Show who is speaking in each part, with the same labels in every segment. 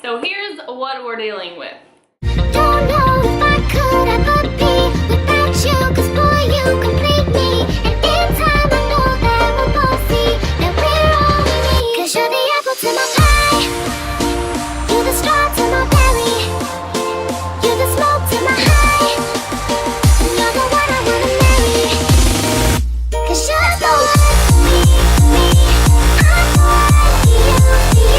Speaker 1: So here's what we're dealing with.
Speaker 2: Don't know if I could ever be without you, 'cause boy, you complete me. And in time I know that we'll both see that we're all we need. 'Cause you're the apple to my pie, you're the straw to my berry, you're the smoke to my high, and you're the one I wanna marry. 'Cause you're the one for me, I'm the one for you.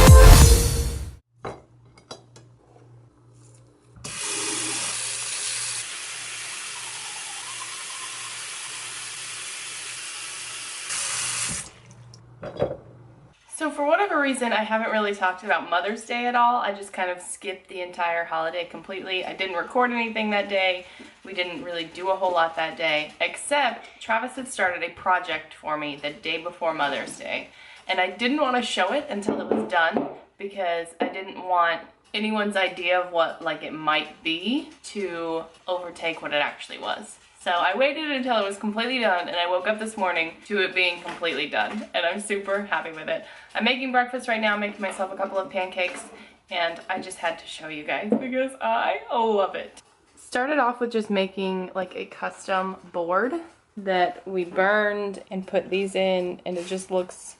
Speaker 1: So for whatever reason, I haven't really talked about Mother's Day at all. I just kind of skipped the entire holiday completely. I didn't record anything that day. We didn't really do a whole lot that day, except Travis had started a project for me the day before Mother's Day. And I didn't want to show it until it was done because I didn't want anyone's idea of what it might be to overtake what it actually was. So I waited until it was completely done, and I woke up this morning to it being completely done, and I'm super happy with it. I'm making breakfast right now, making myself a couple of pancakes, and I just had to show you guys because I love it. Started off with just making a custom board that we burned and put these in, and it just looks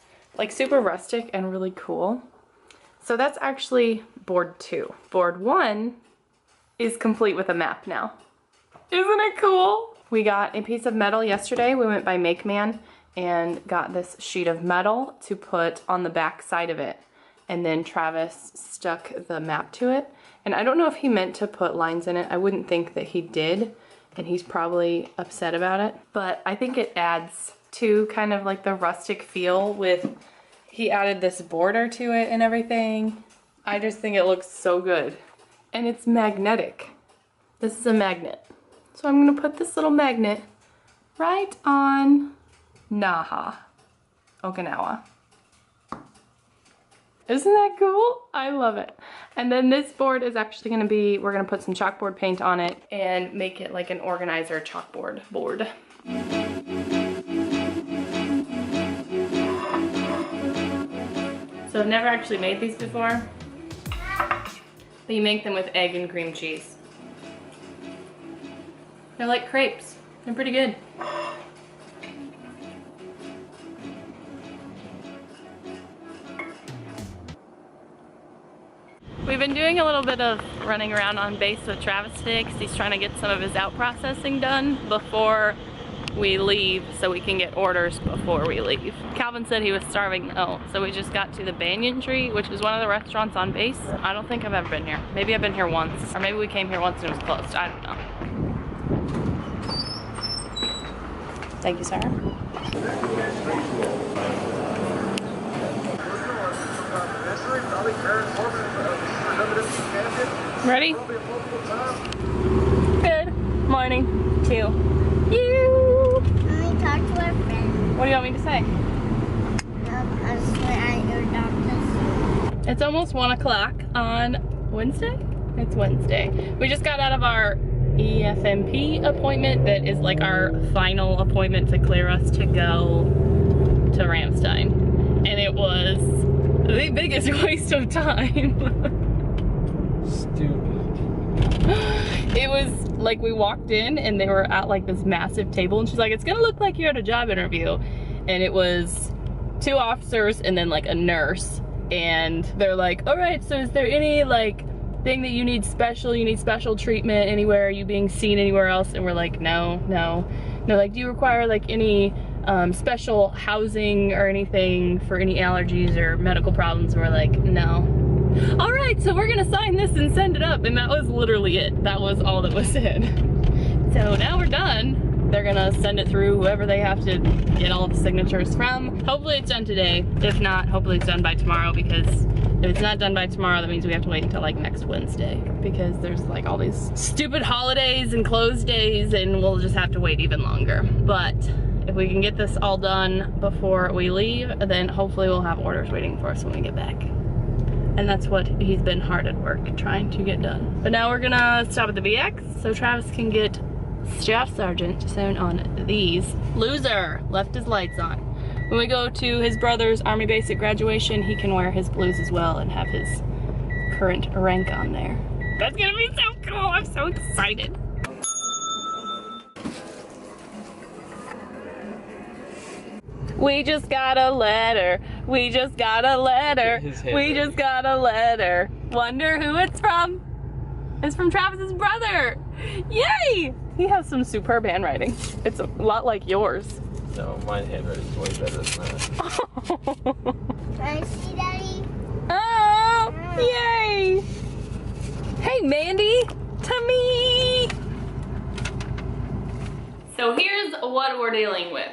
Speaker 1: super rustic and really cool. So that's actually board 2. Board 1 is complete with a map now. Isn't it cool? We got a piece of metal yesterday. We went by Make Man and got this sheet of metal to put on the back side of it. And then Travis stuck the map to it. And I don't know if he meant to put lines in it. I wouldn't think that he did. And he's probably upset about it. But I think it adds to kind of the rustic feel with, he added this border to it and everything. I just think it looks so good. And it's magnetic. This is a magnet. So I'm gonna put this little magnet right on Naha, Okinawa. Isn't that cool? I love it. And then this board is actually gonna be, we're gonna put some chalkboard paint on it and make it like an organizer chalkboard board. So I've never actually made these before, but you make them with egg and cream cheese. They're like crepes. They're pretty good. We've been doing a little bit of running around on base with Travis today because he's trying to get some of his out processing done before we leave so we can get orders before we leave. Calvin said he was starving though, so we just got to the Banyan Tree, which is one of the restaurants on base. I don't think I've ever been here. Maybe I've been here once, or maybe we came here once and it was closed. I don't know. Thank you, sir. Ready? Good morning to you.
Speaker 2: Let me talk to our friend.
Speaker 1: What do you want me to say?
Speaker 2: I was at your doctor's.
Speaker 1: It's almost 1 o'clock on Wednesday? It's Wednesday. We just got out of our EFMP appointment that is our final appointment to clear us to go to Ramstein. And it was the biggest waste of time.
Speaker 3: Stupid.
Speaker 1: It was we walked in and they were at this massive table and she's like, it's gonna look like you're at a job interview. And it was 2 officers and then a nurse. And they're like, all right, so is there any thing that you need special treatment anywhere? Are you being seen anywhere else? And we're like, no. They're like, do you require any special housing or anything for any allergies or medical problems? And we're like, no. All right, so we're gonna sign this and send it up. And that was literally it. That was all that was said. So now we're done. They're gonna send it through whoever they have to get all the signatures from. Hopefully it's done today. If not, hopefully it's done by tomorrow, because if it's not done by tomorrow, that means we have to wait until next Wednesday, because there's all these stupid holidays and closed days and we'll just have to wait even longer. But if we can get this all done before we leave, then hopefully we'll have orders waiting for us when we get back. And that's what he's been hard at work trying to get done. But now we're gonna stop at the BX so Travis can get Staff Sergeant sewn on these. Loser left his lights on. When we go to his brother's Army base at graduation, he can wear his blues as well and have his current rank on there. That's gonna be so cool. I'm so excited. We just got a letter. We just got a letter. We just got a letter. Wonder who it's from? It's from Travis's brother. Yay! He has some superb handwriting. It's a lot like yours.
Speaker 3: No, my handwriting's way better than that.
Speaker 2: Can I see, Daddy?
Speaker 1: Oh, yay! Hey, Mandy, to me. So here's what we're dealing with.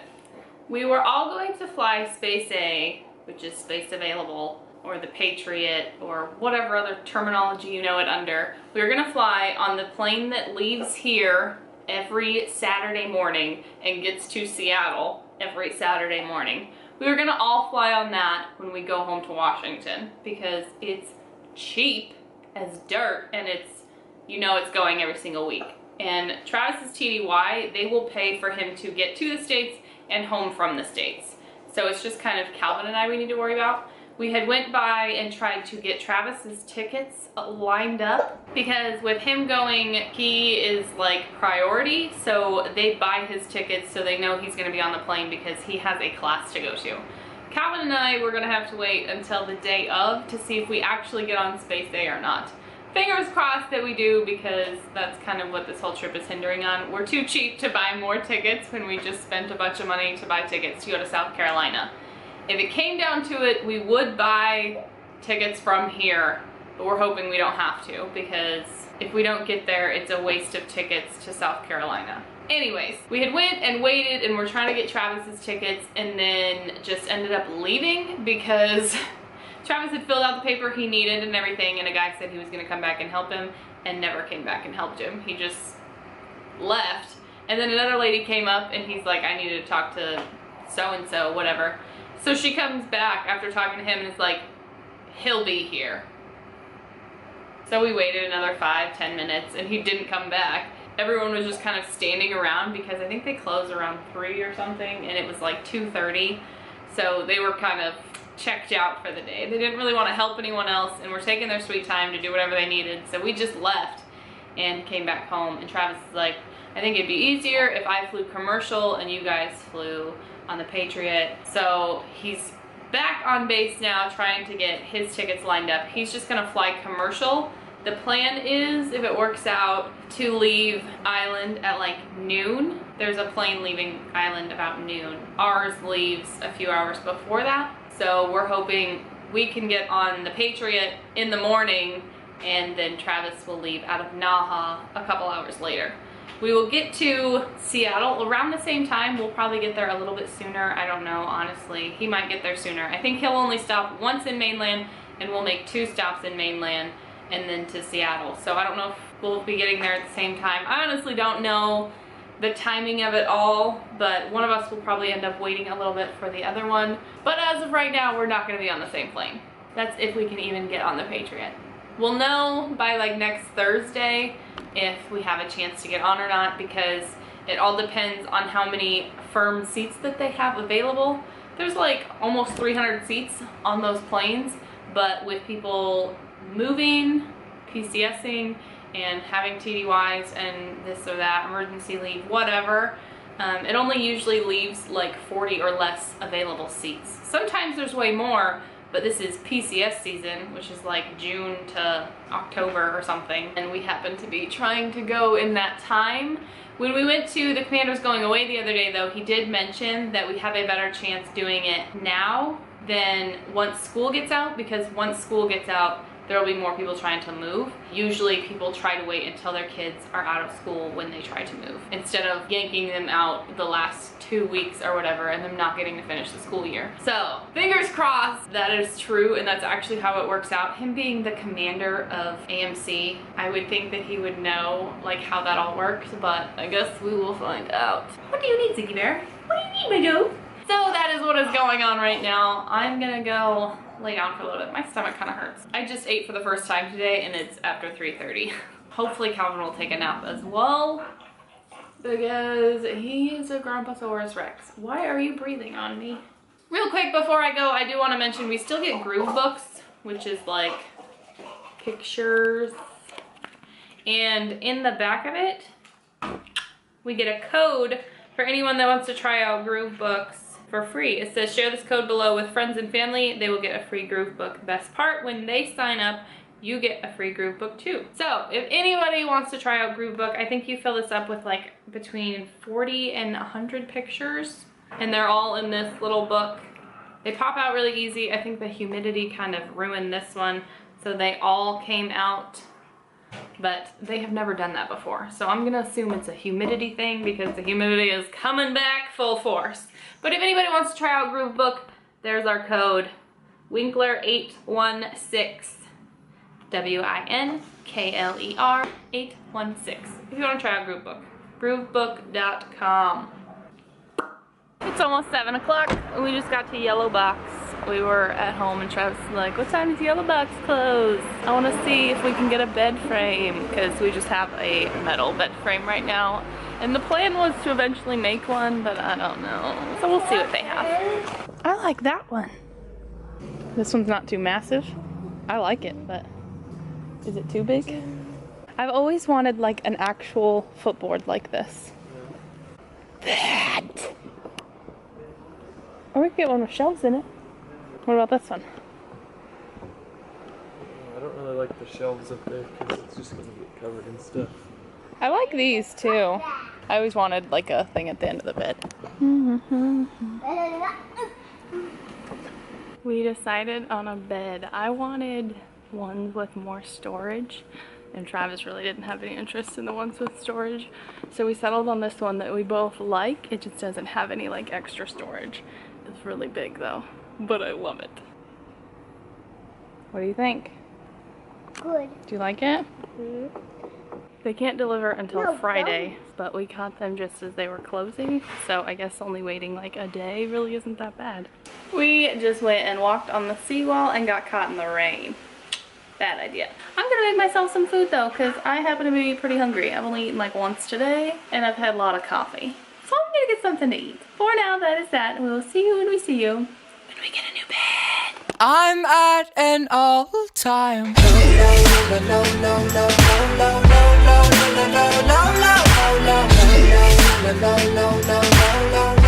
Speaker 1: We were all going to fly Space A, which is Space Available, or the Patriot, or whatever other terminology you know it under. We were gonna fly on the plane that leaves here every Saturday morning and gets to Seattle every Saturday morning. We were gonna all fly on that when we go home to Washington because it's cheap as dirt and it's, you know, it's going every single week. And Travis's TDY, they will pay for him to get to the States and home from the States. So it's just kind of Calvin and I we need to worry about. We had went by and tried to get Travis's tickets lined up because with him going, he is like priority, so they buy his tickets so they know he's gonna be on the plane because he has a class to go to. Calvin and I were gonna have to wait until the day of to see if we actually get on Space A or not. Fingers crossed that we do because that's kind of what this whole trip is hindering on. We're too cheap to buy more tickets when we just spent a bunch of money to buy tickets to go to South Carolina. If it came down to it, we would buy tickets from here, but we're hoping we don't have to because if we don't get there, it's a waste of tickets to South Carolina. Anyways, we had went and waited and we're trying to get Travis's tickets and then just ended up leaving because Travis had filled out the paper he needed and everything, and a guy said he was gonna come back and help him and never came back and helped him. He just left. And then another lady came up and he's like, I needed to talk to so-and-so, whatever. So she comes back after talking to him and is like, he'll be here. So we waited another 5-10 minutes and he didn't come back. Everyone was just kind of standing around because I think they closed around 3 or something and it was like 2:30. So they were kind of checked out for the day. They didn't really want to help anyone else and were taking their sweet time to do whatever they needed. So we just left and came back home, and Travis is like, I think it'd be easier if I flew commercial and you guys flew on the Patriot. So he's back on base now trying to get his tickets lined up. He's just gonna fly commercial. The plan is, if it works out, to leave Island at like noon. There's a plane leaving Island about noon. Ours leaves a few hours before that. So we're hoping we can get on the Patriot in the morning and then Travis will leave out of Naha a couple hours later. We will get to Seattle around the same time. We'll probably get there a little bit sooner. I don't know, honestly. He might get there sooner. I think he'll only stop once in mainland and we'll make 2 stops in mainland and then to Seattle. So I don't know if we'll be getting there at the same time. I honestly don't know the timing of it all, but one of us will probably end up waiting a little bit for the other one. But as of right now, we're not gonna be on the same plane. That's if we can even get on the Patriot. We'll know by like next Thursday if we have a chance to get on or not because it all depends on how many firm seats that they have available. There's like almost 300 seats on those planes, but with people moving, PCSing, and having TDYs and this or that, emergency leave, whatever, it only usually leaves like 40 or less available seats. Sometimes there's way more, but this is PCS season, which is like June to October or something, and we happen to be trying to go in that time. When we went to the Commander's Going Away the other day though, he did mention that we have a better chance doing it now than once school gets out, because once school gets out, there will be more people trying to move. Usually people try to wait until their kids are out of school when they try to move, instead of yanking them out the last 2 weeks or whatever and them not getting to finish the school year. So fingers crossed that is true and that's actually how it works out. Him being the commander of AMC, I would think that he would know like how that all works, but I guess we will find out. What do you need, Ziggy Bear? What do you need, my dude? So that is what is going on right now. I'm gonna go lay down for a little bit. My stomach kind of hurts. I just ate for the first time today and it's after 3:30. Hopefully Calvin will take a nap as well because he's a Grumposaurus Rex. Why are you breathing on me? Real quick before I go, I do want to mention we still get Groove books, which is like
Speaker 4: pictures. And in the back of it, we get a code for anyone that wants to try out Groove Books for free. It says share this code below with friends and family. They will get a free Groove Book. Best part, when they sign up, you get a free Groove Book too. So if anybody wants to try out Groove Book, I think you fill this up with like between 40 and 100 pictures, and they're all in this little book. They pop out really easy. I think the humidity kind of ruined this one, so they all came out, but they have never done that before. So I'm gonna assume it's a humidity thing because the humidity is coming back full force. But if anybody wants to try out Groove Book, there's our code, Winkler 816. WINKLER 816. If you want to try out Groove Book. Groovebook.com. It's almost 7 o'clock. We just got to Yellow Box. We were at home and Travis was like, what time does Yellow Box close? I want to see if we can get a bed frame because we just have a metal bed frame right now. And the plan was to eventually make one, but I don't know. So we'll see what they have. I like that one. This one's not too massive. I like it, but is it too big? I've always wanted like an actual footboard like this. That! Or we could get one with shelves in it. What about this one?
Speaker 3: I don't really like the shelves up there because it's just going to get covered in stuff.
Speaker 4: I like these too. I always wanted like a thing at the end of the bed. We decided on a bed. I wanted ones with more storage, and Travis really didn't have any interest in the ones with storage, so we settled on this one that we both like. It just doesn't have any like extra storage. It's really big though, but I love it. What do you think?
Speaker 2: Good.
Speaker 4: Do you like it?
Speaker 2: Mm-hmm.
Speaker 4: They can't deliver until
Speaker 2: No,
Speaker 4: Friday, but we got them just as they were closing, so I guess only waiting like a day really isn't that bad. We just went and walked on the seawall and got caught in the rain. Bad idea. I'm gonna make myself some food though, because I happen to be pretty hungry. I've only eaten like once today, and I've had a lot of coffee. So I'm gonna get something to eat. For now, that is that, and we will see you when we see you. When we get a new bed.
Speaker 5: I'm at an all-time low.